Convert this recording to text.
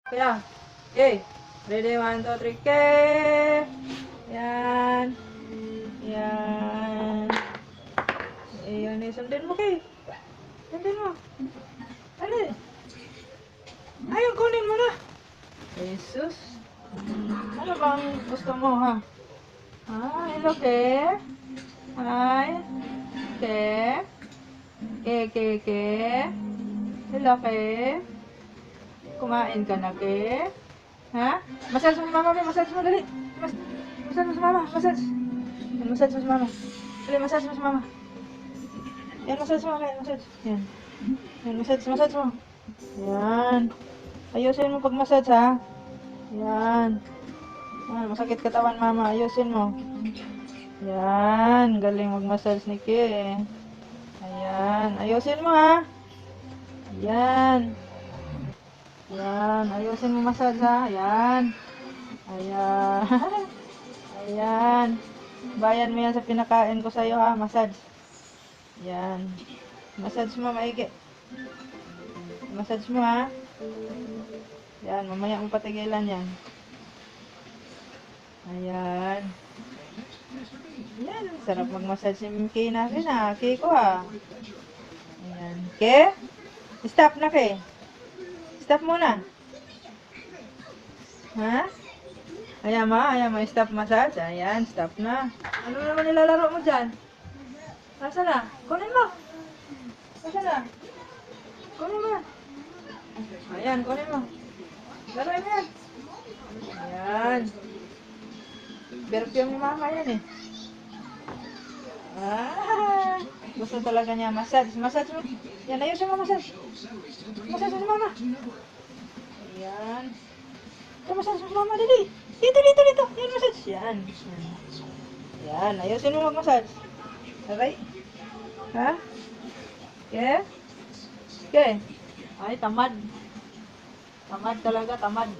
Kaya, okay. Ready, 1, 2, 3, okay. Yan. Yan. Ayan, sundin mo, kay. Sundin mo. Ano? Ayun, kunin mo na. Jesus. Ano bang gusto mo, ha? Hello, ke? Hi. Ke? Ke? Hello, ke? Kumain ka na, ke? Ha? Massage mo si mama, massage mo, dali. Massage mo si mama, massage. Yan, massage mo si mama. Dali, massage mo si mama. Yan, massage mo, kaya massage. Yan. Yan, massage mo. Yan. Ayusin mo pag massage, ha? Yan. Yan, masakit katawan, mama. Ayusin mo. Yan, galing mag-massage ni Ke. Ayan, ayusin mo, ha? Yan. Yan, ayusin mo massage, ha? Ayan. Ayan. Ayan. Bayan mo yan sa pinakain ko sa'yo, ha? Massage. Yan. Massage mo maigi. Massage mo, ha? Yan, mamaya mo patigilan yan. Ayan. Yan, sarap mag-massage si Ke natin, ha? Ke ko, ha? Ayan. Ke? Stop na, Ke. Stop muna. Ha? Ayan mo, stop massage. Ayan, stop na. Ano naman nilalaro mo dyan? Nasaan na? Kunin mo. Nasaan na? Kunin mo. Ayan, kunin mo. Laruin mo yan. Ayan. Perfume ni mama yan eh. Gusto talaga niya massage. Massage mo. Yan, ayusin mo massage. Massage mo si mama. Ayan. Ito, massage mo si mama, dali. Dito. Yan, massage. Yan. Yan, ayusin mo mag-massage. Okay? Ha? Okay? Okay. Ay, tamad. Tamad talaga, tamad.